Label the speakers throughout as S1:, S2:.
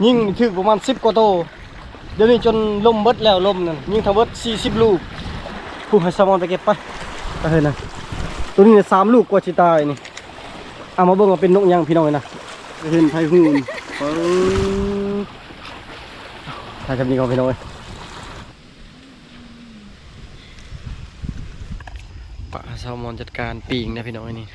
S1: ยิงถึงประมาณ10กว่าโตเดี๋ยวนี้จนลมเบิดแล้วลมนั่นยิงทั้งเบิด40ลูกผู้ให้สมองไปเก็บไปเฮ้ยนะตัวนี้เนี่ย3ลูกกว่าสิตายนี่เอามาเบิ่งว่าเป็นนกยังพี่น้องนะเห็นไผหูนถ้าจำนี้ก็พี่น้องปะแซลมอนจัดการปีงนะพี่น้องนี่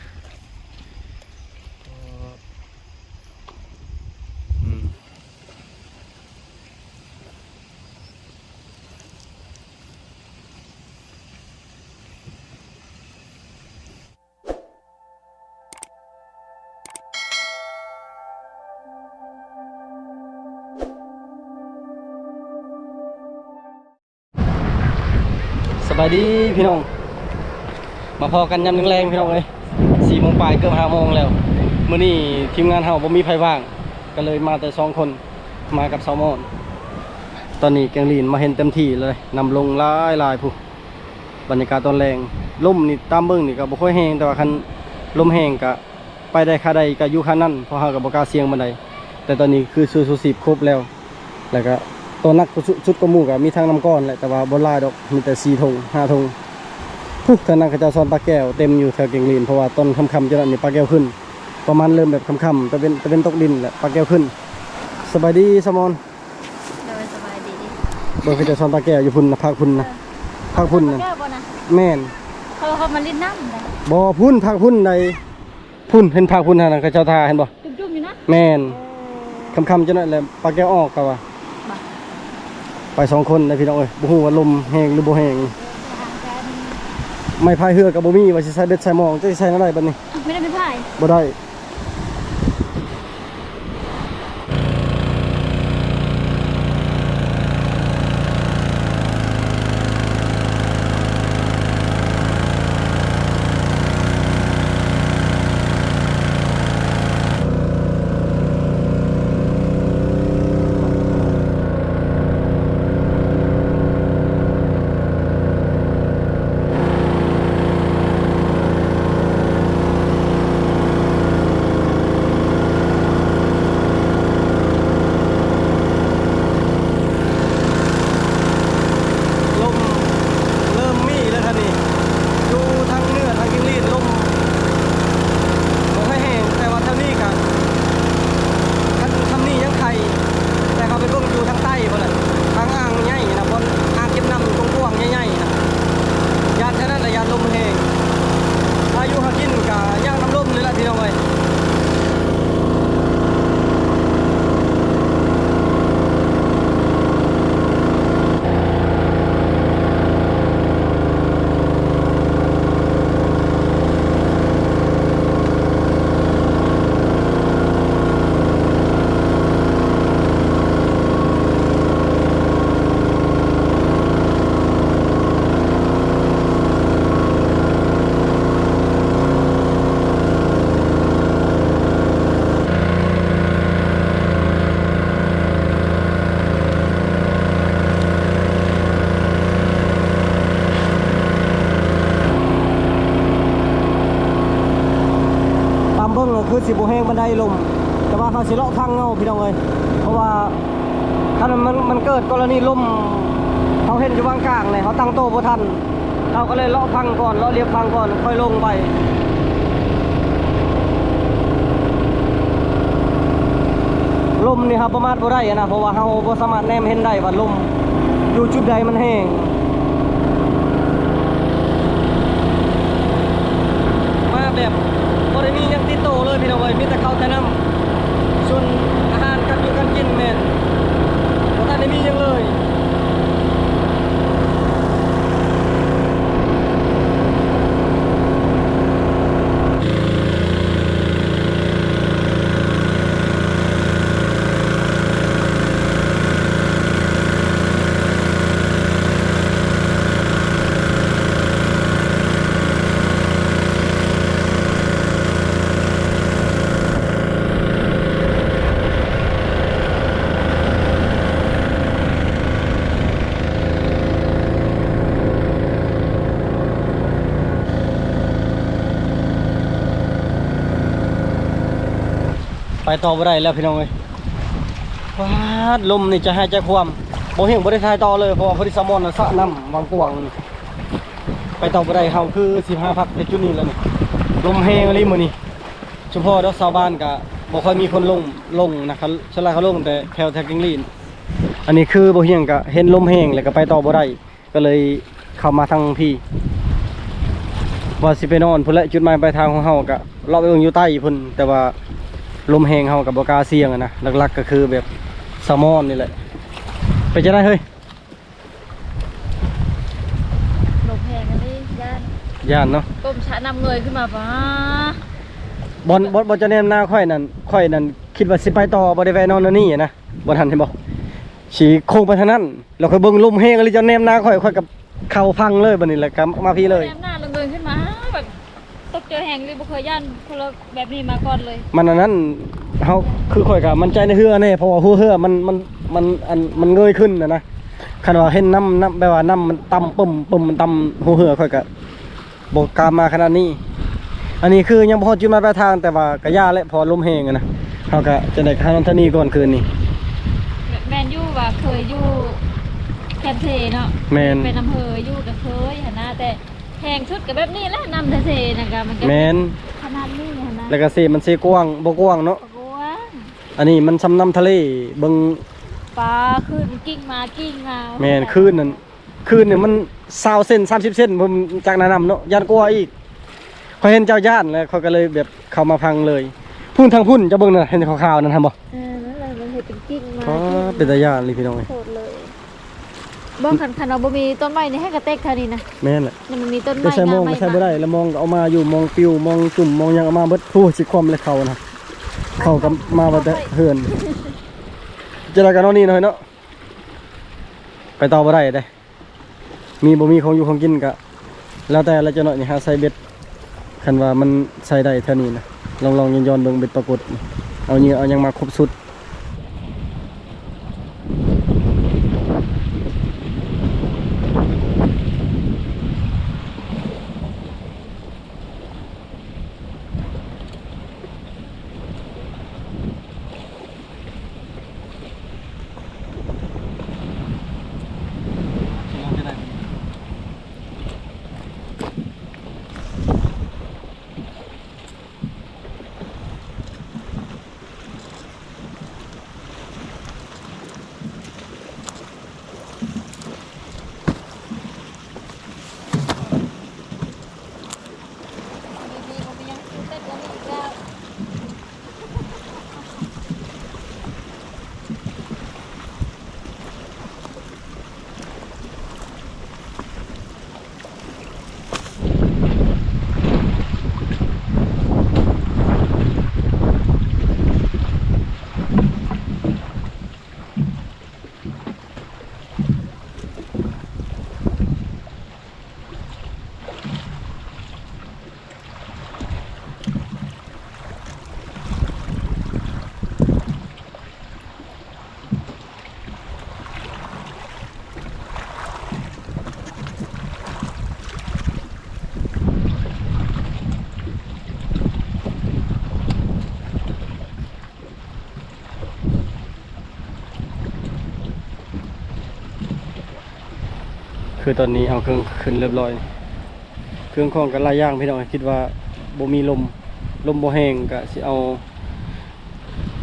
S1: สบายดีพี่น้องมาพอกันยำแรงๆพี่น้องเลย4 โมงปลายเกือบ5 โมงแล้วมื้อนี้ทีมงานเฮาบ่มีไผว่างก็เลยมาแต่2 คนมากับแซลมอนตอนนี้แกงลีนมาเห็นเต็มที่เลยนำลงหลายผู้บรรยากาศตอนแรงลมนี่ตามเบิ่งนี่ก็บ่ค่อยแห้งแต่ว่าคันลมแห้งก็ไปได้ค่าใดก็อยู่ค่านั้นเพราะเฮาก็บ่กล้าเสี่ยงบันไดแต่ตอนนี้คือสูสีครบแล้วก็ตัวนักชุดกมูก็มีทางน้ำก้อนแหละแต่ว่าบนลายดอกมีแต่4 ธง 5 ธงผู้ทางนั้นเขาจะซ้อนปลาแก้วเต็มอยู่แถวเก่งลีนเพราะว่าต้นค่ำๆจะนี่ปลาแก้วขึ้นประมาณเริ่มแบบค่ำๆจะเป็นตกดินแหละปลาแก้วขึ้นสบายดีสมอน
S2: สบายดี
S1: เบอร์เขาจะซ้อนปลาแก้วอยู่พุ่นนะภาคพุ่นนะภาคพุ่นนะแม่น
S2: เขามาลิ้นน้ำเลย
S1: บ่พุ่นภาคพุ่นใดพุ่นเห็นภาคพุ่นนะเขาเจ้าทาเห็นบ่
S2: จุ่มๆอยู่นะ
S1: แม่นค่ำๆจะนั่นแหละปลาแก้วออกก็ว่าไป2 คนนะพี่น้องเอ้ยบ่ฮู้ว่าลมแห้งหรือบ่แห้งไม่พายเรือกับบ่มีว่าสิใส่เบ็ดใส่หมองจะใส่อะไรบัดนี้
S2: ไม่ได้ไม่พาย
S1: บ่ได้คือสิบแห้งบันไดลมแต่ว่าเขาสิเลาะทางเงาพี่น้องเลยเพราะว่าถ้ามันเกิดกรณีลมเขาเห็นอยู่วางกลางเลยเขาตั้งโต๊ะบ่ทันเราก็เลยเลาะพังก่อนเลาะเรียบพังก่อนค่อยลงไปลมนี่ครับประมาณบ่ได้นะเพราะว่าเขาบ่สามารถแนมเห็นได้ว่าลมอยู่จุดใดมันแห้งมาแบบบริมียังติดโตเลยพี่น้องเอ้ยมีแต่ข้าวแต่น้ำส่วนอาหารกันอยู่กันกินแม่นเพราะท่านได้มียังเลยไปต่อไปได้แล้วพี่น้องเอ้ย ว้าดลมนี่จะให้ใจความบ่เฮงบ่ได้ทายต่อเลยเพราะว่าพอดีสมอนน่ะสระน้ำวางกวางนี่ไปต่อบ่ได้เฮาคือ15พักในจุดนี้แล้วนี่ลมแฮงอะไรมื้อนี้เฉพาะดอกชาวบ้านก็บ่ค่อยมีคนลงนะครับชาวไร่เขาลงแต่แถวกิงลีนอันนี้คือบ่เฮงก็เห็นลมแฮงแล้วก็ไปต่อบ่ได้ก็เลยเข้ามาทางพี่ว่าสิไปนอนพุ่นแหละจุดหมายปลายทางของเฮาก็เลาะไปเบิ่งอยู่ใต้พุ่นแต่ว่าลมแฮงเฮาก็บ่กล้าเสี่ยงอะนะหลักๆก็คือแบบแซลมอนนี่แหละไปจะได้เฮ้ย
S2: หลบแพงกันเลย
S1: ย่านเนาะ
S2: ก้มชะนำเงยขึ้นมาป้า
S1: บอลจะแนมหน้าค่อยนั่นคิดว่าสิไปต่อบ่ได้แวนอนนั่นนี่นะบ่ทันเห็นบ่ฉีโค้งไปทางนั้นเราค่อยเบิ่งลมแฮงอะไรจะแนมหน้าค่อยกับเข่าพังเลยบัดนี้แหละครับมาพี่เลย
S2: แนมหน้าเงยขึ้นมาแบบตกเจอแหงเลยบ่เคยย่านคนละแบบนี้มาก่อนเลย
S1: มันอันนั้นเฮาคือค่อยก็มั่นใจในเรือแน่เพราะว่าเรือมันเงยขึ้นนะคันว่าเห็นน้ำแบบว่าน้ำมันต่ำปุ่มมันต่ำเรือค่อยก็บ่กล้ามาขนาดนี้อันนี้คือยังพอจุดหมายปลายทางแต่ว่ากะย่าและพอลมแห้งนะเขาก็จะได้ข้ามทนีก่อนคืนนี้
S2: แมนยูว่าเคยอยู่แคมเทเนาะ
S1: แมน
S2: เป็นอำเภออยู่ก็เคยหนะแต่แหงชุดกับแบบนี้แหละนำเทนะคะมันก็
S1: แมน
S2: ขนาดนี้นะ
S1: แล้วก็เซมันเซกว้างบ่กว้างเนาะอันนี้มันซ้ำน้ำทะเลเบิ่ง
S2: ปลาขึ้นกิ้งมา
S1: แมนคืนเนี่ยมัน20 เซน30 เซนผมจากน้ำเนาะยันกลัวอีกเขาเห็นเจ้าย่านแล้วเขาก็เลยแบบเข้ามาพังเลยพุ่นทางพุ่นจะเบิ่งน่ะเห็นขาวๆนั่นทำบ่
S2: นั่นแหละมันเห็นเป็นกิ้งมา
S1: เป็นตาย่านเลยพี่น้อง
S2: โคตรเลยบ่คันเราบ่มีต้นไม้นี่ให้กระเตกเท่านี้นะ
S1: แม่นแหละ
S2: มันมีต้นไม้
S1: ใช่มองใช่บ่ได้แล้วมองเอามาอยู่มองปิวมองจุ่มมองยังเอามาเบิดผู้สิความเลยเขานะเขาก็มาบ่ได้เฮือนจะได้กันเนาะนี่หน่อยเนาะไปต่อบ่ได้เด้มีบ่มีของอยู่ของกินก็แล้วแต่ละจะหน่อยนี่หาใส่เบ็ดคันว่ามันใส่ได้เท่านี้นะลองย้อนเบิ่งเบ็ดปรากฏเอายังมาครบสุดคือตอนนี้เอาเครื่องขึ้นเรียบร้อยเครื่องของกันลายย่างพี่น้องคิดว่าบ่มีลมบ่แห้งก็สิเอา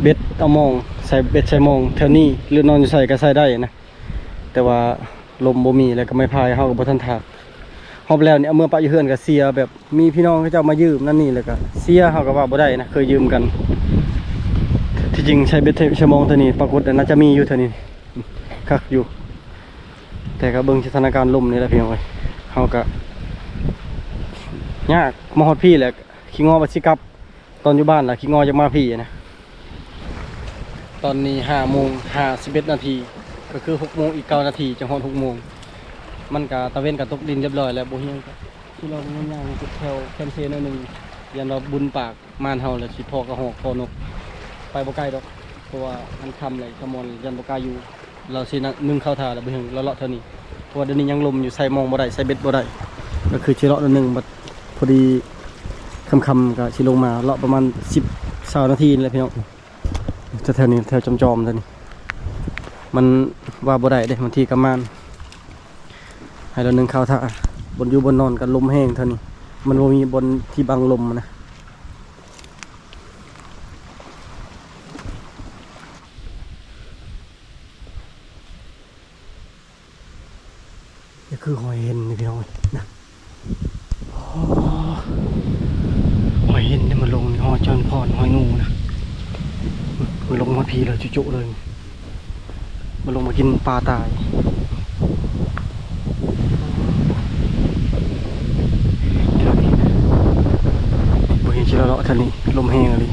S1: เบ็ดเอามองใส่เบ็ดใส่มองแถวนี้หรือนอนอยู่ใส่ก็ใส่ได้นะแต่ว่าลมบ่มีแล้วก็ไม่พายเฮาก็บ่ทันถากฮอบแล้วเนี่ยเอาเมื่อปะอยู่เฮือนก็เสียแบบมีพี่น้องเขาเจ้ามายืมนั่นนี่แล้วก็เสียเฮาก็ว่าบ่ได้นะเคยยืมกันที่จริงใช้เบ็ดใส่มองเท่านี้ปรากฏน่าจะมีอยู่เท่านี้คักอยู่แต่ก็เบิ่งสถานการณ์ลมนี่แหละพี่น้องเอ้ยเฮาก็ยากมาฮอดพี่แหละขี้งอบ่สิกลับตอนอยู่บ้านล่ะขี้งอจะมาพี่นะตอนนี้5:51 นาทีก็คือ6:00 นอีก9 นาทีจังฮอด6:00 นมันก็ตะเว้นก็ตกดินเรียบร้อยแล้วบ่เฮียงก็ที่เราย่างๆจุดแถวแคมเปญนึงยันเราบุญปากม่านเฮาแล้วสิพอกระหอกพอนกไปบ่ไกลดอกเพราะว่ามันค่ำเลยขมอนยันบ่กล้าอยู่เราสินึ่งเข้าท่าแล้วบ่เฮียงเลาะเท่านี้เพราะว่าเดี๋ยวนี้ยังลมอยู่ใส่มองบ่ได้ใส่เบ็ดบ่ได้ก็คือสิเลาะนึงบัดพอดีค่ำๆก็สิลงมาเลาะประมาณ10-20 นาทีนี่แหละพี่น้องจะแถวนี้แถวจอมๆเท่านี้ มันว่าบ่ได้เด้บางทีก็มานให้เรานึงเข้าท่าบนอยู่บนนอนกันลมแห้งเท่านี้มันบ่มีบนที่บังลมนะนี่คือหอยเห็นนี่พี่น้องนะโอ้หอยเห็นเนี่ยมันลงหอยจอนพรหอยงูนะมันลงมาพีเลยจุๆเลยมันลงมากินปลาตายบ่เห็นชิลเลาะท่านี้ลมแห้งอะไร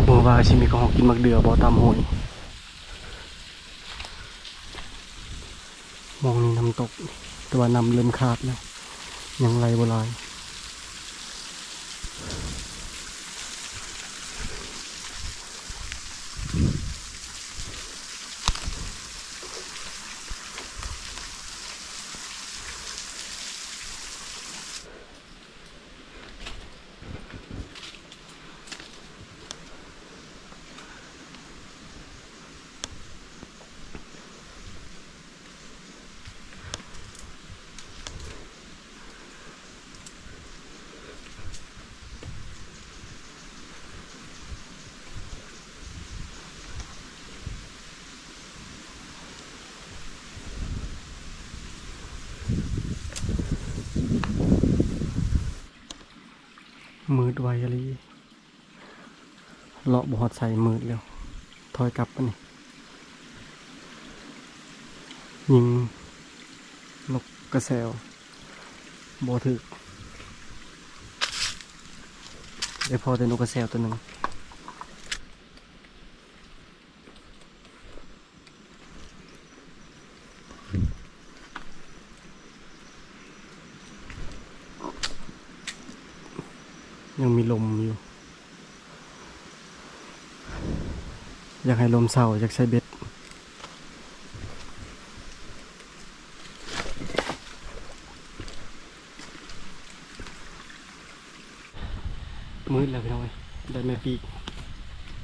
S1: เมื่อวานชิมีก็หอกกินมักเดือบ่ตามหอยมองนี่น้ำตกแต่ว่าน้ำเริ่มขาดแล้วยังไหลบ่ไหลมืดไวอะไรเลาะบ่ฮอดใส่มืดแล้วถอยกลับปะนี่ยิงนกกระแซวบ่ถึกได้พอแต่นกกระแซวตัวหนึ่งยังมีลมอยู่อยากให้ลมเศร้าอยากใช้เบ็ดมืดแล้วพี่น้อยได้แม่ปีก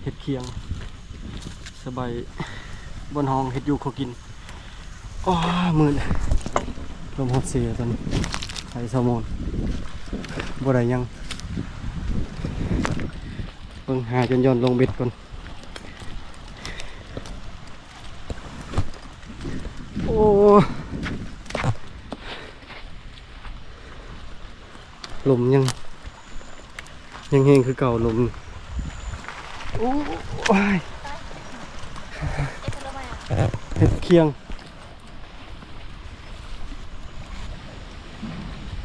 S1: เห็ดเคียงสบายบนห้องเห็ดอยู่เขากินอ้อมืดลมฮอดเสียตอนนี้ไข่แซลมอนบ่ได้ยังเพิ่งหาจนย้อนลงเบ็ดก่อนโอ้ลมยังแห้งคือเก่าลมโอ้ยเห็ดเคียง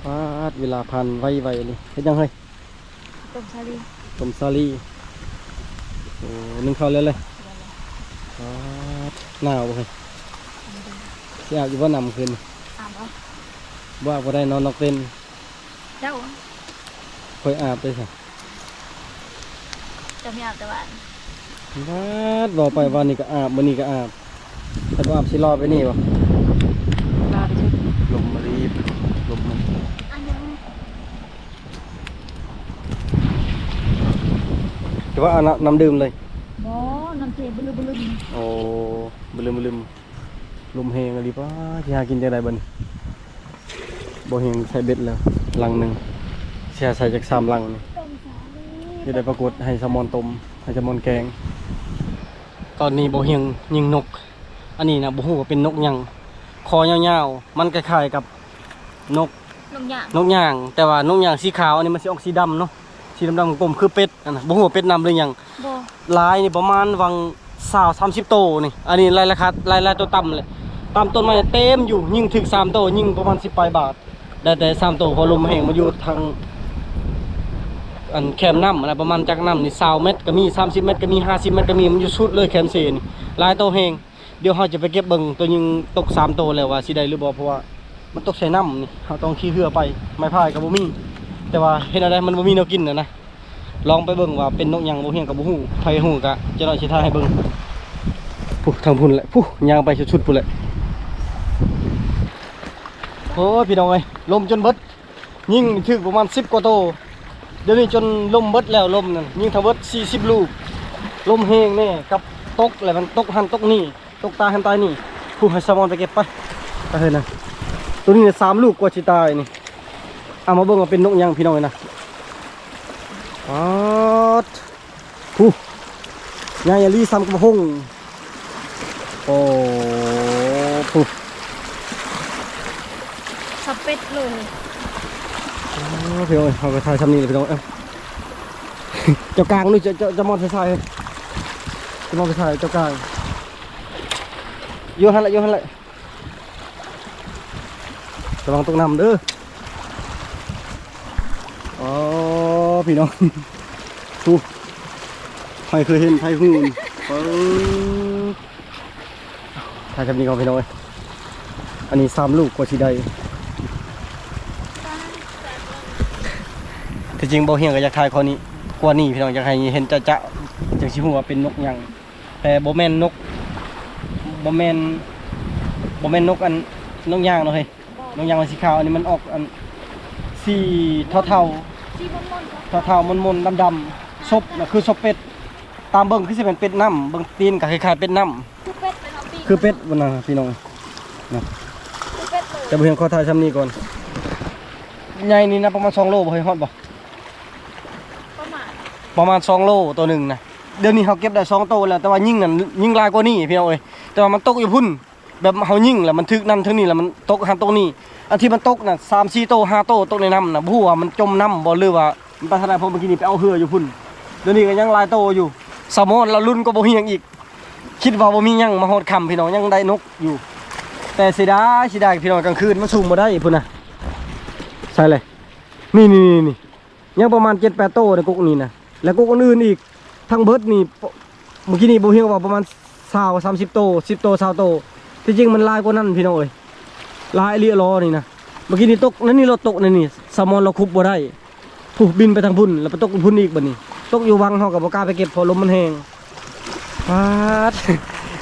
S1: ปาดเวลาผ่านไวๆเลยเห็ดยังเฮ้ยต้มซาลีโอ้นึ่งข้าวแล้วเลยปาดหนาวเลยเสียอยู่ว่านำคืนอาบเหรอว่าบ่ได้นอนนอกเต็นเจ้าค่อยอาบเลยสิจะไม่อาบแต่วันบอกไปวันนี้ก็อาบวันนี้ก็อาบแต่ว่าอาบสิรอไปนี่วะรอไปชุดลมมารีบลมมันแต่ว่าเอาน้ำดื่มเลยโอ้น้ำเทบลืมโอ้บลืมลมแห้งอะไรป่ะที่หากินจะได้บ้างบ่แห้งใส่เบ็ดแล้วลังหนึ่งเสียใส่จาก3 ลังจะได้ปรากฏให้แซลมอนต้มให้แซลมอนแกงตอนนี้บ่เฮียงยิงนกอันนี้นะบ่ฮู้ว่าเป็นนกหยังคอยาวๆมันคล้ายๆกับนกย่างแต่ว่านกย่างสีขาวอันนี้มันสิออกสีดำเนาะสีดำๆกลมคือเป็ดอันน่ะบ่ฮู้ว่าเป็ดนำหรือหยังลายนี่ประมาณวัง20-30 โตนี่อันนี้รายราคารายตัวต่ำเลยตามต้นไม้เต็มอยู่ยิงถึง3 โตยิงประมาณ10 ปลายบาทได้แต่3 โตพอลมแห้งมาอยู่ทางอันแคมน้ำอะไรประมาณจากน้ำนี่20 เมตรก็มี30 เมตรก็มี50 เมตรก็มีมันอยู่สุดเลยแคมเซนลายโตแห้งเดี๋ยวเราจะไปเก็บเบิ่งตัวยิงตก3 โตแล้วว่าสิได้หรือบ่เพราะว่ามันตกใส่น้ำนี่เราต้องขี่เรือไปไม้พายกับบ่มีแต่ว่าเห็นอะไรมันบ่มีแนวกินนะลองไปเบิ่งว่าเป็นนกหยังบ่เฮียงกับบ่ฮู้ไผฮู้ก็จะน้อยสิถ่ายให้เบิ่งผู้ทางพุ่นแหละผู้ย่างไปชุดๆพุ่นแหละโอ้ยพี่น้องเอ้ยลมจนเบิดยิงถึงประมาณ10 กว่าโตเดี๋ยวนี้จนลมเบิดแล้วลมนั่นยิงทั้งเบิด40 ลูกลมแห้งแน่กับตกแล้วมันตกหันตกนี่ต ตกตายหันตายนี่ผู้ให้แซลมอนไปเก็บไปเฮ้ยนะตัวนี้เนี่ย3 ลูกกว่าสิตายนี่เอามาเบิ่งว่าเป็นนกยังพี่น้องนะอ๋อผู้ยายลีซ้ำกับหงโอ้ผู้
S2: สเปดเลย
S1: พี่น้องเอาไปถ่ายซ้ำนี่เลยพี่น้องเจ้ากลางนู่นจะมองใส่จะมองไปถ่ายเจ้ากลางโยนหันละระวังตกน้ำเด้ออ๋อพี่น้องดูใครเคยเห็นไทยหูนถ่ายแบบนี้ก่อนพี่น้องอันนี้3 ลูกกว่าสิได้ที่จริงบ่เฮียงก็อยากถ่ายข้อนี้กว่านี้พี่น้องอยากให้เห็นจะจังสิฮู้ว่าเป็นนกหยังแต่บ่แม่นนกบ่แม่นนกอันนกย่างเนาะเฮ้ยนกย่างมันสีขาวอันนี้มันออกอันสีเทา
S2: ที่มน
S1: เทามนดำๆซบน่ะคือซบเป็ดตามเบิ่งคือสิเป็นเป็ดน้ำเบิ่งตีนก็คล้ายๆเป็ดน้ำ
S2: คือเป็ดเป็นเอาปี
S1: คือเป็ดบ่น่ะพี่น้องนะ
S2: คือเป็ดเลย
S1: จะบ่เห็นขอถ่ายซ้ำนี้ก่อนใหญ่นี่นะประมาณ2 โลบ่เฮ้ยฮอดบ่
S2: ประมาณ
S1: 2 โลตัวหนึงนะเดี๋ยวนี้เขาเก็บได้2 โตแล้วแต่ว่ายิ่งนั่นยิ่งหลายกว่านี้พี่น้องเอ้ยแต่ว่ามันตกอยู่พุ่นแบบเฮายิ่งแล้วมันถึกนั่นถึงนี่แล้วมันตกหันตรงนี้อันที่มันตกน่ะ3-4 โต5 โตตกในน้ำน่ะบ่ฮู้ว่ามันจมน้ำบ่หรือว่ามันไปทางไหนผมเมื่อกี้นี่ไปเอาเหืออยู่พุ่นเดี๋ยวนี้ก็ยังหลายโตอยู่สมอนแล้วรุ่นก็บ่เฮียงอีกคิดว่าบ่มีหยังมาฮอดค่ำพี่น้องยังได้นกอยู่แต่เสียดายพี่น้องกลางคืนมันสูงบ่ได้พุ่นน่ะใช่เลยนี่ยังประมาณ 7-8 โตในกุกนี้นะแล้วกุกอื่นๆอีกทั้งเบิดนี่เมื่อกี้นี่บ่เฮียงว่าประมาณ20-30 โต10 โต20 โตที่จริงมันหลายกว่านั้นพี่น้องเอ้ยหลายอีหลีรอนี่นะเมื่อกี้นี่ตกนั่นนี่เราตกนี่สมอนเราคุบบ่ได้ผู้บินไปทางพุ่นแล้วไปตกพุ่นอีกบัดนี้ตกอยู่วังเฮาก็บ่กล้าไปเก็บเพราะลมมันแรงฟาด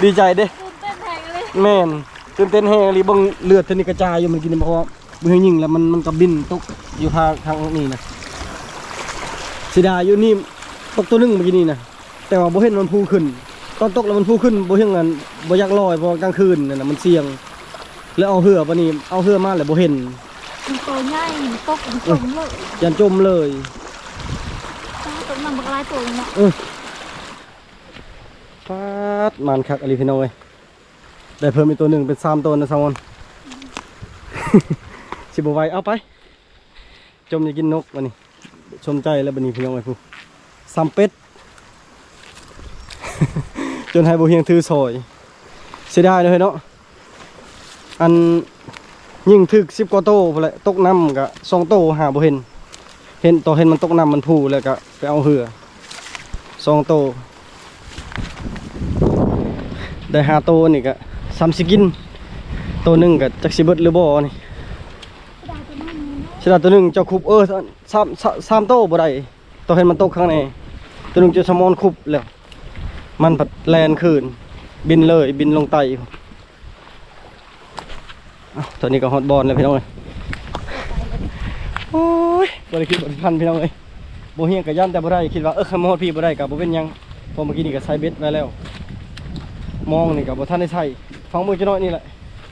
S1: ดีใจเด้
S2: ตื่นเต้นแทงเลย
S1: แม่นตื่นเต้นแฮงอีหลีเบิ่งเลือดเท่านี้กระจายอยู่มันกินเพราะว่ามือยิงแล้วมันก็บินตกอยู่ทางนี้นะสิดาอยู่นี่ตกตัวนึงเมื่อกี้นี่นะแต่ว่าบ่เห็นมันพูขึ้นตอนตกแล้วมันพูขึ้นบ่เห็นกันบ่อยากลอยเพราะกลางคืนนั่นน่ะมันเสี่ยงแล้วเอาเหือบัดนี้เอาเหือมาแล้วบ่เห็น
S2: มันตัวใหญ่ตกจมเลย
S1: ยันจมเลย
S2: ตกน้ำบักลายตัวเนาะ
S1: ฟาดมันคักอลีพี่น้องเอ้ยได้เพิ่มอีกตัวหนึ่งเป็น3 ตัวนะซามอน สิบไหวเอาไปจมจะกินนกวันนี้ชมใจแล้วบันนี้พี่น้องไอ้ผู้3 เป็ด จนให้บุเฮียงถือซอยเสียดายเลยเนาะอันยิ่งถึก10 กว่าโตพอแหละตกน้ำกะ2 โตหาบุเห็นมันตกน้ำมันพูแล้วก็ไปเอาเหือ2 โตได้5 โตนี่ก็30 กินตัวหนึ่งก็จักสิเบิดหรือบ่นี่สิดาตัวหนึ่งเจ้าคุบ3 โตบ่ได้ต้องเห็นมันตกข้างในตัวหนึ่งจะสมอนคุบแล้วมันผัดแลนคืนบินเลยบินลงไตตัวนี้ก็ฮอตบอลเลยพี่น้องเลยโอ้ยบ่ได้คิดบ่ทันพี่น้องเลยบ่เฮียงกับยันแต่บ่ได้คิดว่าขโมยพี่บ่ได้กับบ่เป็นหยังพอเมื่อกี้นี่ก็ใส่เบ็ดไว้แล้วมองนี่กับบ่ทันได้ใส่ฟังมือจะน้อยนี่แหละ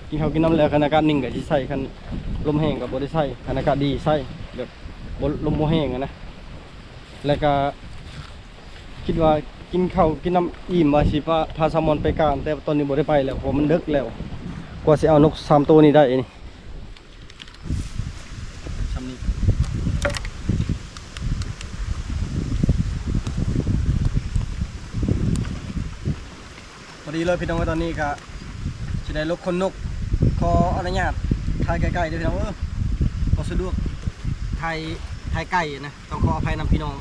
S1: กินข้าวกินน้ำแล้วคันอากาศนิ่งก็สิใส่คันลมแห้งก็บ่ได้ใส่คันอากาศดีใส่แบบบ่ลมบ่แห้งนะแล้วก็คิดว่ากินข้าวกินน้ำอิ่มว่าสิพาแซลมอนไปกลางแต่ตอนนี้บ่ได้ไปแล้วเพราะมันดึกแล้วกว่าสิเอานก3 ตัวนี้ได้นี่ทำนี่พอดีเลยพี่น้องตอนนี้ก็สิได้ลกคนนกขออนุญาตถ่ายไกลๆเด้อพี่น้องพอสะดวกถ่ายไกลนะต้องขออภัยนำพี่น้อง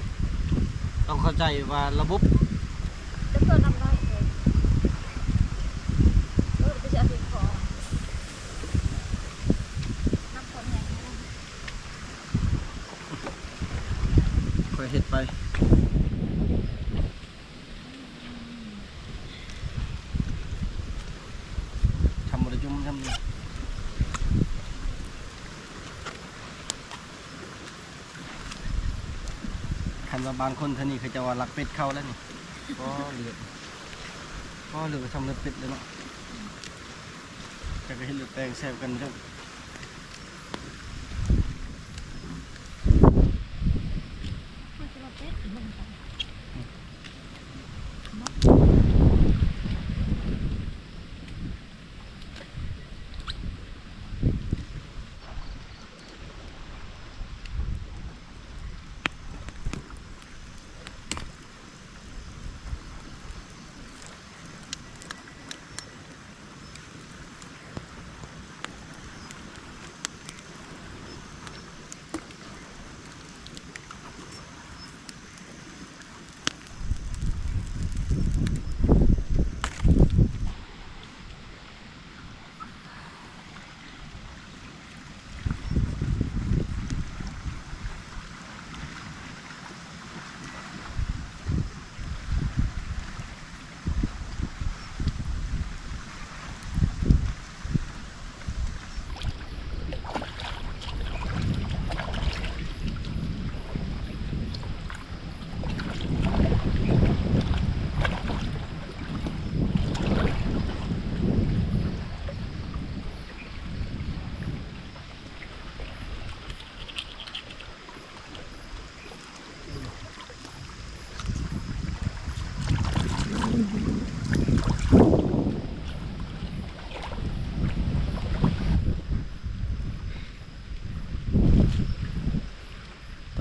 S1: ต้องเข้าใจว่าระบบ
S2: จะเกิดน้ำได้เลยจะจะติดคอน้ำคนแห้ง
S1: ค่อยเฮ็ดไปทำบริจุ่มทำนี่คันว่าบางคนท่านี่เขาจะว่ารักเป็ดเข้าแล้วนี่ก็เหลือทำเลือดเป็ดเลยเนาะ จะก็เห็นหรือแปลงแซ่บกันครับ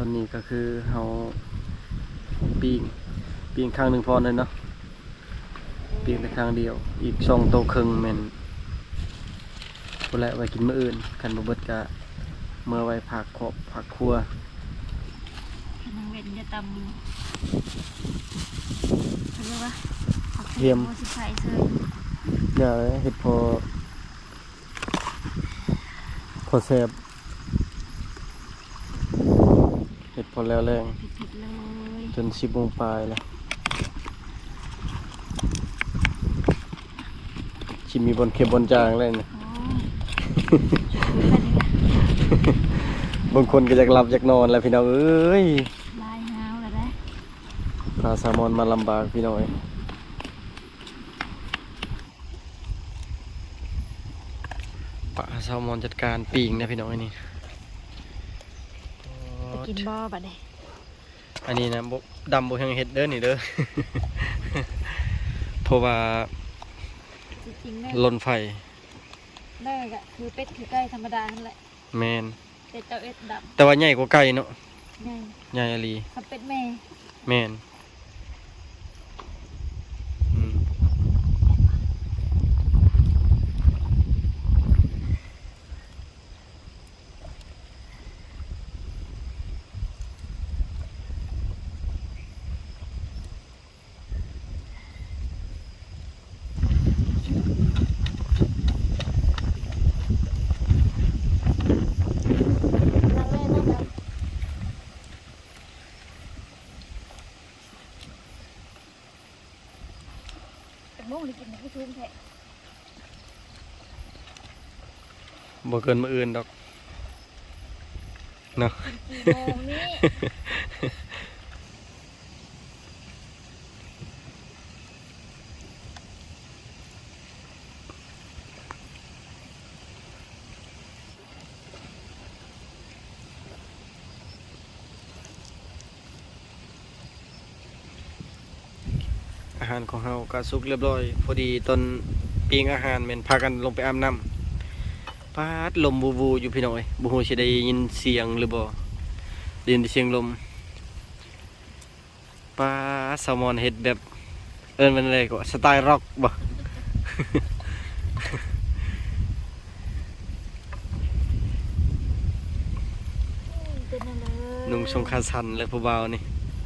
S1: ตอนนี้ก็คือเฮาปีงข้างหนึ่งพอเลยเนาะปีงแต่ข้างเดียวอีก2 โตครึ่งแม่นบ่แลไว้กินมื้ออื่นคันบ่เบิดก็เมื่อไว้ผักครอบผักครัว
S2: นางเวนจะตำเขาเรียกว่า
S1: เทียม
S2: โมสิไข่เซย
S1: เนี่ยเฮ็ดพอแซ่บเฮ็ดพอแล้วแรง
S2: ผิดๆเลย
S1: จน10 โมงปลายแล้วชิมีบนเข็บบนจางเลยนะ
S2: โอ้
S1: บางคนก็อยากหลับอยากนอนแล้วพี่น้องเอ้ย
S2: ลายหาวเลยได้
S1: ปลาแซลมอนมาลำบากพี่น้องเอ้ยปลาแซลมอนจัดการปีงนะพี่น้องไอ้นี่
S2: ไปกินบ่อบัดนี้
S1: อันนี้นะดำบ่แห่งเฮ็ดเด้อนี่เด้อ เพราะว่า
S2: จริงๆแม่
S1: ลนไฟ
S2: แรกอะคือเป็ดคือไก่ธรรมดานั่นแหละ
S1: แมน
S2: เป็ดเจ้าเอ็ดด
S1: แต่ว่าใหญ่กว่าไก่เนาะ
S2: ำไง
S1: ใหญ่อหลี
S2: ทำเป็ดแม่
S1: แมนอืม
S2: เป็นโม่งเลยกินผู้ชุ่มแท้
S1: บ่เกินมื้ออื่นดอกเนาะ
S2: กี่โมงนี้
S1: อาหารของเฮาก็สุกเรียบร้อยพอดีตอนปิ้งอาหารแม่นพากันลงไปอาบน้ำปาดลมวูๆอยู่พี่น้อยบ่ฮู้สิได้ยินเสียงหรือบ่ได้ยินแต่เสียงลมปาดแซลมอนเฮ็ดแบบเอิ้นมันอะไรก็สไตล์ร็อกบ่
S2: เป็นอะไร
S1: นุ่งทรงขาสั้นเลยผู้บ่าวนี่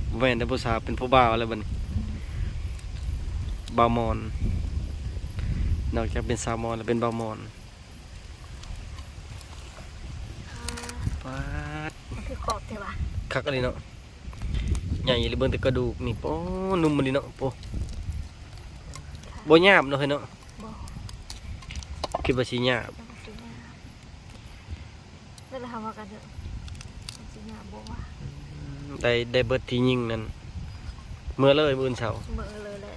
S1: บ่แม่นแต่ผู้สาวเป็นผู้บ่าวแล้วบัดนี้บ่าวมอนนอกจากเป็นสาวมอนแล้วเป็นบ่าวมอนปาด
S2: มันคือกรอบใช่ปะ
S1: คักอะไรเนาะใหญ่เลยเบิ่งแต่กระดูกนี่โอ้นุ่มมันดีเนาะโอ้บ่หยาบเนาะเฮ้ยเนาะ
S2: บ่
S1: คิดว่าสิหยาบ
S2: ต้องซื้อมาแล้วเราทำมากันเถอะต้องซื้อมาบ่ว่า
S1: ได้เบิดที่ยิงนั่นเมื่อเลยมื้อเช้า
S2: เมื่อเลยแหละ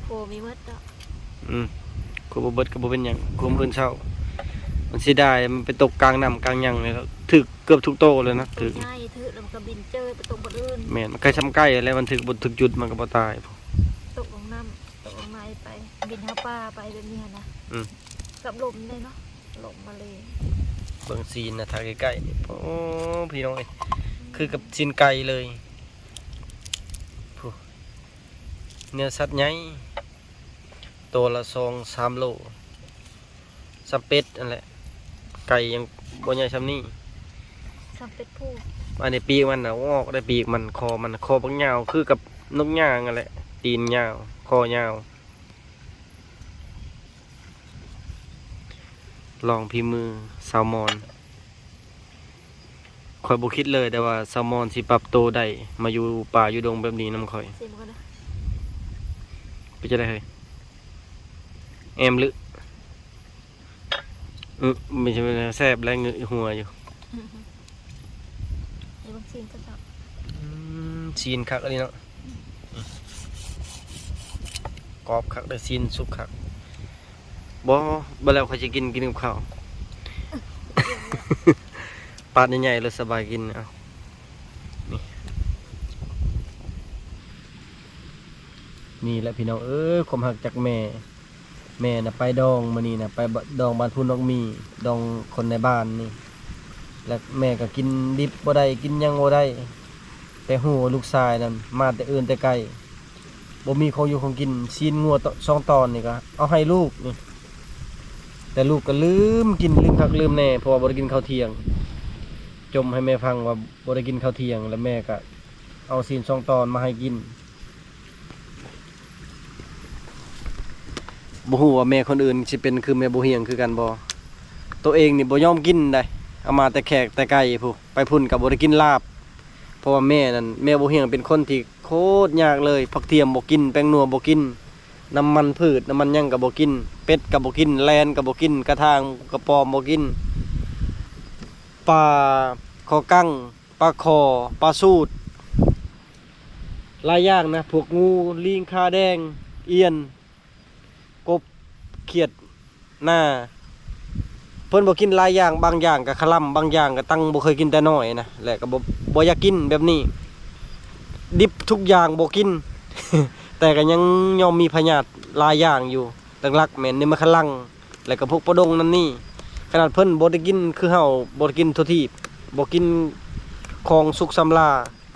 S2: โอ้มีมดอ่ะ
S1: อืม ก็บ่เบิดก็บ่เป็นหยังคุมเพิ่นเช้ามันสิได้มันไปตกกลางน้ำกลางหยังเลยถึกเกือบทุกโตเลยนะถึก
S2: ง่ายถือแล้วมันก็บินเจอไปตรงบนอื่น
S1: แม่นมันใกล้ช้ำใกล้แล้วมันถึกบ่ถึกจุดมันก็บ่ตาย
S2: ตกลงน้ำตกลงในไปบินหาปลาไปแบบนี้นะ
S1: อืม
S2: กับลมเลยเนาะลมมาเลย
S1: เบิ่งซีนนะทางใกล้ๆนี่โอ้พี่น้องเอ้ยคือกับซีนไก่เลยผู้เนื้อสัตว์ใหญ่ตัวละ2-3 โลซัมเป็ดนั่นแหละไก่ยังบ่ใหญ่ส่ำนี้
S2: สัมเป็ดผู้
S1: อันนี้ปีกมันน่ะงอกได้ปีกมันคอบักยาวคือกับนกย่างนั่นแหละตีนยาวคอยาวลองพิมือแซลมอนข่อยบ่คิดเลยแต่ว่าแซลมอนสิปรับโตวได้มาอยู่ป่าอยู่ดงแบบนี้นำข่อย
S2: เสียมกันนะ
S1: ไปจะได้เฮ้ยแอมลึไม่ใช่แซ่บและเงยหัวอยู่
S2: ในบางซีนก็จับ
S1: ซีนคักอันนี้เนาะกรอบคักได้ซีนสุกคักบ่แล้วข่อยจะกินกับข้าว ปาดใหญ่ๆเลยสบายกินเอานี่แหละพี่น้องความหักจากแม่น่ะไปดองมื้อนี้น่ะไปดองบ้านพุ่นนกมีดองคนในบ้านนี่แล้วแม่ก็กินดิบบ่ได้กินหยังบ่ได้แต่ฮู้ว่าลูกชายนั่นมาแต่อื่นแต่ไกลบ่มีของอยู่ของกินซีนงัว2 ตอนนี่ก็เอาให้ลูกนี่แต่ลูกก็ลืมคักลืมแน่เพราะว่าบ่ได้กินข้าวเที่ยงจมให้แม่ฟังว่าบ่ได้กินข้าวเที่ยงแล้วแม่ก็เอาซีน2 ตอนมาให้กินบ่ฮู้ว่าแม่คนอื่นสิเป็นคือแม่บ่เฮียงคือกันบ่ตัวเองนี่บ่ยอมกินได้เอามาแต่แขกแต่ไก่ผู้ไปพุ่นก็บ่ได้กินลาบเพราะว่าแม่นั่นแม่บ่เฮียงเป็นคนที่โคตรยากเลยผักเทียมบ่กินแป้งนัวบ่กินน้ำมันพืชน้ำมันหยังก็บ่กินเป็ดก็บ่กินแลนก็บ่กินกระทางกระปอมบ่กินปลาคอกั้งปลาคอปลาสูดหลายอย่างนะพวกงูลิงคาแดงเอียนกบเขียดหน้าเพิ่นบ่กินหลายอย่างบางอย่างก็คลำบางอย่างก็ตั้งบ่เคยกินแต่น้อยนะและก็บ่อยากกินแบบนี้ดิบทุกอย่างบ่กิน แต่ก็ยังยอมมีพยาธิหลายอย่างอยู่หลักๆแม่นนี่มะขลังแล้วก็พวกปลาดงนั่นนี่ขนาดเพิ่นบ่ได้กินคือเฮาบ่ได้กินทั่วทีบบ่กินของสุกสำลา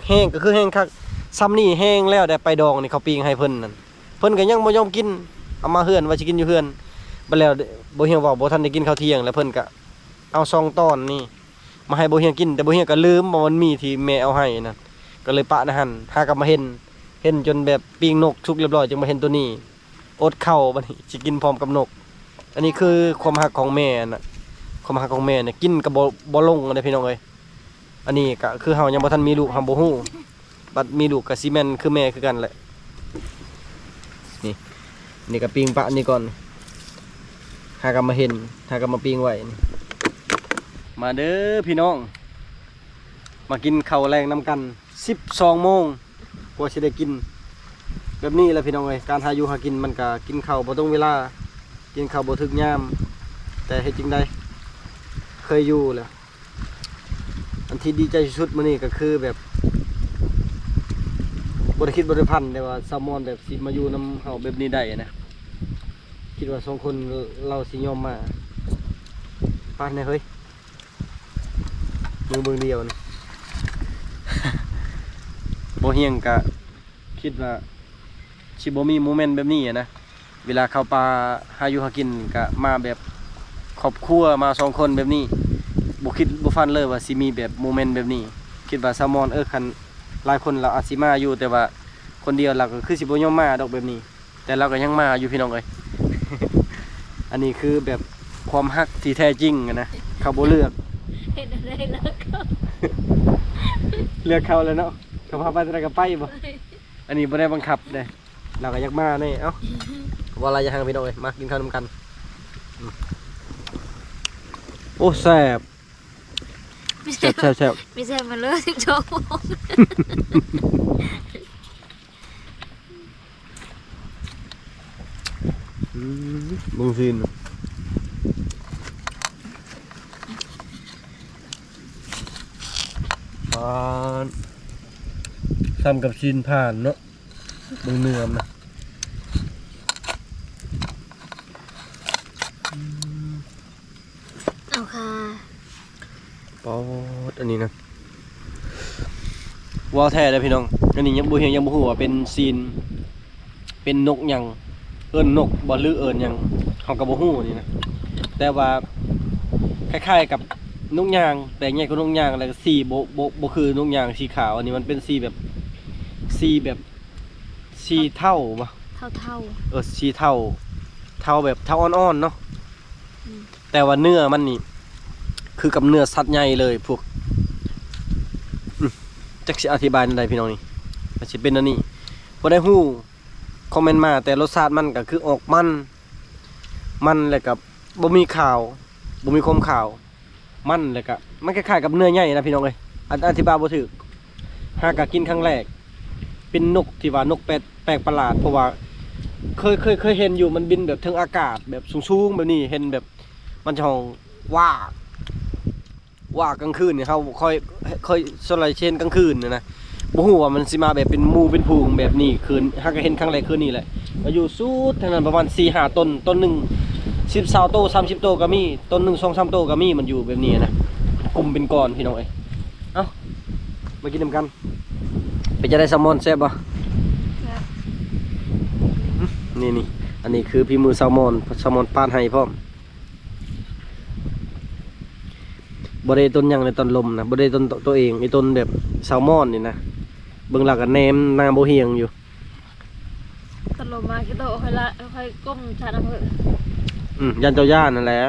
S1: แห้งก็คือแห้งคักซ้ำนี่แห้งแล้วได้ไปดองนี่เขาปิ้งให้เพิ่นนั่นเพิ่นก็ยังบ่ยอมกินเอามาเฮือนว่าสิกินอยู่เฮือนบ่แล้วบ่เฮียงว่าบ่ทันได้กินข้าวเที่ยงแล้วเพิ่นก็เอา2 ตอนนี่มาให้บ่เฮียงกินแต่บ่เฮียงก็ลืมว่ามันมีที่แม่เอาให้นั่นก็เลยปะนะหั่นหากลับมาเห็นจนแบบปิ้งนกสุกเรียบร้อยจึงมาเห็นตัวนี้อดเข้าบัดนี้สิกินพร้อมกับนกอันนี้คือความรักของแม่น่ะความรักของแม่เนี่ยกินก็บ่ลงเด้พี่น้องเอ้ยอันนี้ก็คือเฮายังบ่ทันมีลูกเฮาบ่ฮู้บัดมีลูกก็สิแม่นคือแม่คือกันแหละนี่ก็ปิ้งปะนี่ก่อนหากลับมาเห็นหากลับมาปิ้งไว้นี่มาเด้อพี่น้องมากินข้าวแรงนำกัน12 โมงกว่าสิได้กินแบบนี้แหละพี่น้องเอ้ยการหาอยู่หากินมันก็กินข้าวบ่ตรงเวลากินข้าวบ่ถึกยามแต่เฮ็ดจังได๋เคยอยู่แหละอันที่ดีใจที่สุดมื้อนี้ก็คือแบบบ่ได้คิดบ่ได้พันแต่ว่าแซลมอนแบบสิมาอยู่นำเฮาแบบนี้ได้นะคิดว่า2 คนเราสิยอมมาปานแน่เฮ้ยมือเบิ่งเดียวนะ บ่เฮียงก็คิดว่าสิบ่มีโมเมนต์แบบนี้นะเวลาเข้าป่าหาอยู่หากินก็มาแบบครอบครัวมา2 คนแบบนี้บ่คิดบ่ฝันเลยว่าสิมีแบบโมเมนต์แบบนี้คิดว่าแซลมอนคันหลายคนเราอาจสิมาอยู่แต่ว่าคนเดียวเราก็คือสิบ่ยอมมาดอกแบบนี้แต่เราก็ยังมาอยู่พี่น้องเอ้ย อันนี้คือแบบความฮักที่แท้จริงนะเขาบ่เลือก
S2: เห็นอะไรแล้วก็
S1: เลือกเขาแล้วเนาะเขาพาไปอะไรก็ไปบ่อันนี้บ่ได้บังคับเด้เราก็อยากมานี่เอ้าว่าอะไรจะทางพี่น้องเอ้ยมากินข้าวนำกันโอ้แซ่บแซ่บ
S2: ไม่ใช่มาเลย12 โมง
S1: อื บึงซีนผ่านซ้ำกับซีนผ่านเนาะบึงเนื้อนะ
S2: เอาค่ะ
S1: ปอดอันนี้นะว้าวแท้เลยพี่น้องอันนี้ยังบ่เห็นยังบ่ฮู้ว่าเป็นซีนเป็นนกหยังเอิ้นนกบ่หรือเอิ้นหยังเฮาก็บ่ฮู้นี่นะแต่ว่าคล้ายๆกับนกยางแต่ใหญ่กว่านกยางแล้วก็สีบ่คือนกยางสีขาวอันนี้มันเป็นสีแบบสีเท่าบ่
S2: เท่า
S1: สีเท่าแบบเท่าอ่อนๆเนาะแต่ว่าเนื้อมันนี่คือกับเนื้อสัตว์ใหญ่เลยพวกจักสิอธิบายได้พี่น้องนี่มันสิเป็นอันนี้บ่ได้ฮู้คอมเมนต์มาแต่รสชาติมันก็คือออกมันแล้วก็บ่มีขาวบ่มีความขาวมันแล้วก็มันคล้ายๆกับเนื้อใหญ่นะพี่น้องเอ้ยอธิบายบ่ถูกหากกินครั้งแรกเป็นนกที่ว่านกแปลกประหลาดเพราะว่าเคยเห็นอยู่มันบินแบบถึงอากาศแบบสูงๆแบบนี้เห็นแบบมันจะห้องว่ากลางคืนเนี่ยเขาค่อยสไลด์เช่นกลางคืนนะบ่ฮู้ว่ามันสิมาแบบเป็นหมู่เป็นพูงแบบนี้คืนหากก็เห็นครั้งแรกคืนนี้แหละมาอยู่สุดทางนั้นประมาณ 4-5 ต้นนึง10-20 โต30 โตก็มีต้นนึง 2-3 โตก็มีมันอยู่แบบนี้นะกลุ่มเป็นก้อนพี่น้องเอ้ยเอ้ามากินนำกันเป็นจะได้แซลมอนแซ่บบ่นี่อันนี้คือพี่มือแซลมอนปานให้พร้อมบริเวณต้นยังในต้นลมนะบริเวณต้นตัวเองไอ้ต้นแบบแซลมอนนี่นะเบื้องหลังกับแนมนาโบเฮียงอยู่
S2: ตลบมาคิดโตค่อยก้มชาน้ำเผึ่ง
S1: ยันเจ้าย่านนั่นแหละ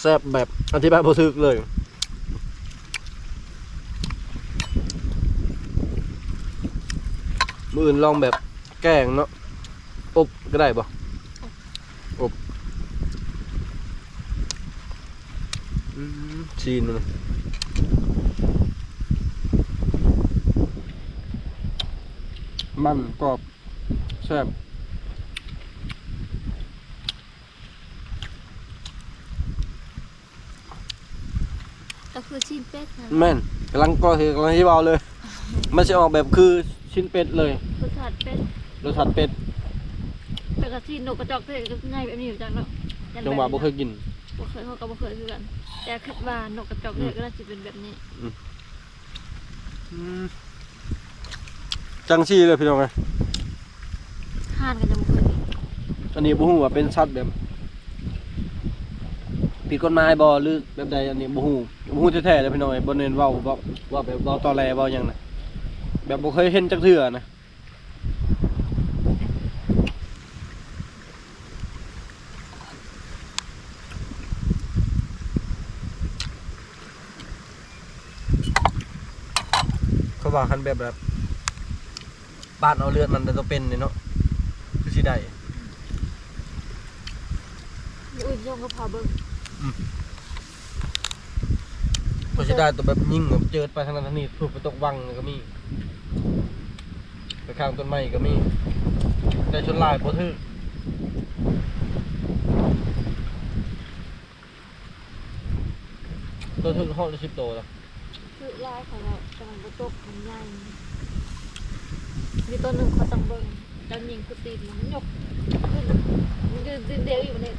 S1: แซ่บแบบอธิบายบ่ถูกเลยมื้ออื่นลองแบบแกงเนาะอบก็ได้บ่อบชีนมันมันกรอบแซ่บ
S2: ก็คือชิ้นเป็ดนะ
S1: แม่นกำลังที่เบาเลยมันจะออกแบบคือชิ้นเป็ดเลย
S2: รสชาติเป็ดแต่กระชิ้นนกกระจอกเทศก็ง่ายแบบนี้อยู่จังเนาะ
S1: จังหวะบ่เคยกิน
S2: บ่เคยเขาก็บ่เคยคือกันแต่คิดว่านกกระจอกเทศก็น่าจะเป็นแบบนี้
S1: จังซี่เลยพี่น้องไง
S2: ห่านก็จะบ่เคย
S1: อันนี้บ่ฮู้ว่าเป็นสัตว์แบบผิดกฎหมายบ่หรือแบบใดอันนี้บ่ฮู้แท้ๆเลยพี่น้องไอ้บ่เน้นเว้าว่าแบบเว้าตอแหลเว้าหยังนะแบบบ่เคยเห็นจักเทื่อนะเขาว่าคันแบบบ้านเอาเลือดมันจะเป็นเนาะคือสิได้
S2: อื่นย่องก็พาเบิ่ง
S1: พอสิได้ตัวแบบยิ่งแบบเจิดไปทางนั้นทางนี้ถูกไปตกวังก็มีไปข้างต้นไม้ก็มีได้ชนลายบ่ถือตัวถึงห้องละ10 โตแล้ว
S2: คือลายของเรากำลังตกมันใหญ่มีตัวหนึ่งเขาต้องเบิ่งแล้วยิงคือตีนมันยกขึ้นมันยืนเดียวอยู่เนี่ย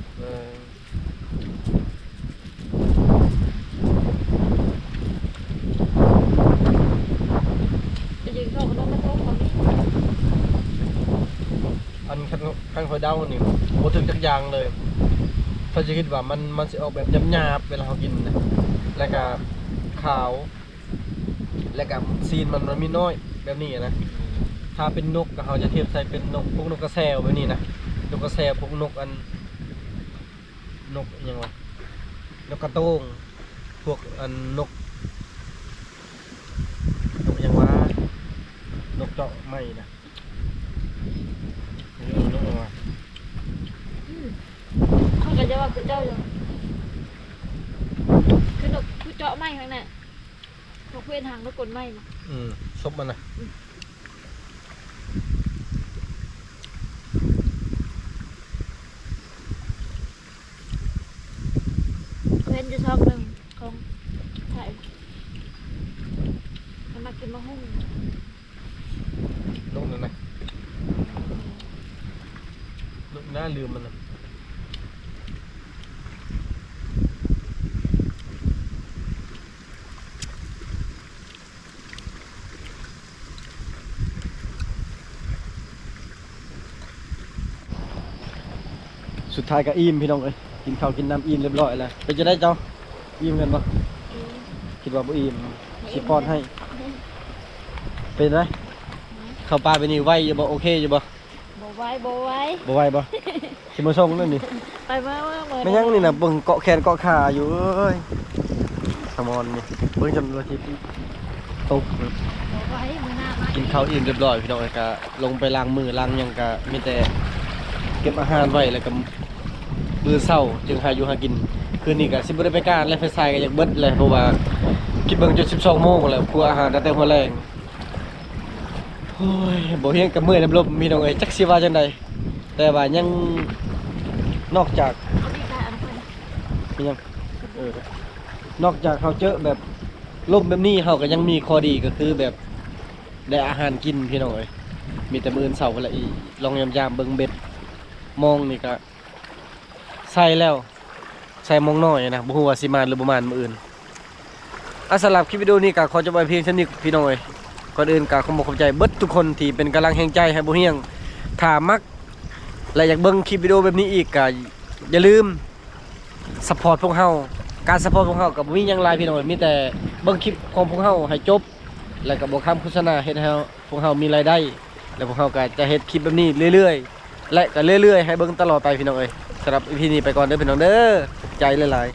S2: จะยิงเข้าก็ต้องมาโต๊ะเขา
S1: อันข้างคอยเดานี่โบถึงจักยางเลยเขาจะคิดว่ามันจะออกแบบหยาบๆเวลาเขากินนะแล้วก็ขาวแล้วก็ซีนมันมีน้อยแบบนี้นะถ้าเป็นนกก็เขาจะเทียบใส่เป็นนกพวกนกกระแซวแบบนี้นะนกกระแซวพวกนกยังวะนกกระโต้งพวกนกยังวะนกเจาะไม่นะนกอะไรวะ
S2: เขาก็จะว่าคือเจ้าอยู่ คือนกคือเจาะไม้ข้างหน้านกเวียนหางนกกลไม้มา
S1: ซบมันนะ
S2: เว้นจะชอบหนึ่งของไทยมันมากินมะฮุ่ง
S1: นกนั่นนะนกน่าลืมมันนะสุดท้ายก็อิ่มพี่น้องเอ้ยกินข้าวกินน้ำอิ่มเรียบร้อยแล้วเป็นจะได้เจ้าอิ่มกันปะคิดว่าบ่อิ่มสิป้อนให้เป็นไรเข้าปลาไปนี่ไหวอยู่บ่โอเคอยู่บ่
S2: บ่ไว้บ่ไว้
S1: บ่ไหวบ่สิมาส่งนั่นนี่
S2: ไปมาเหมือน
S1: ไม่ยังนี่นะเบิ่งเกาะแขนเกาะขาอยู่เอ้ยสมอนนี่เบิ่งจำนวนที่ตก
S2: บ่ไว้มือหน้ามา
S1: กินข้าวอิ่มเรียบร้อยพี่น้องก็ลงไปล้างมือล้างหยังก็มีแต่เก็บอาหารไว้แล้วก็มื้อเช้าจึงหาอยู่หากินคืนนี้ก็สิบ่ได้ไปการและไฟใส่ก็อยากเบิดเลยเพราะว่าคิดเบิ่งจน12 โมงแล้วครัวอาหารตั้งแต่หัวแรงโอ้ยบ่เฮียงกับมื้อน้ำลมพี่น้องเอ้ยจักสิว่าจังไดแต่ว่ายังนอกจาก
S2: เอาดีใจอันนั้น
S1: เป็นยังนอกจากเขาเจอแบบล่มแบบนี้เขาก็ยังมีข้อดีก็คือแบบได้อาหารกินพี่น้องเอ้ยมีแต่มื้ออนเสาร์ละอีลองยามๆเบิ่งเบ็ดมองนี่ก็ใส่แล้วใส่มองน้อยนะบ่ฮู้ว่าสิมานหรือบ่มานมื้ออื่นสำหรับคลิปวิดีโอนี้ก็ขอจบไว้เพียงเท่านี้พี่น้องเอ้ยก่อนอื่นก็ขอบอกขอบใจเบิดทุกคนที่เป็นกำลังแห่งใจให้บ่เฮียงถ้ามักและอยากเบิ่งคลิปวิดีโอแบบนี้อีกก็อย่าลืมซัพพอร์ตพวกเฮาการซัพพอร์ตพวกเฮาก็บ่มีหยังหลายพี่น้องเอ้ยมีแต่เบิ่งคลิปของพวกเฮาให้จบแล้วก็บ่คำโฆษณาเฮ็ดให้พวกเฮามีรายได้แล้วพวกเฮาก็จะเฮ็ดคลิปแบบนี้เรื่อยๆและก็เรื่อยๆให้เบิ่งตลอดไปพี่น้องเอ้ยสำหรับ EP นี้ไปก่อนเด้อพี่น้องเด้อใจหลายๆ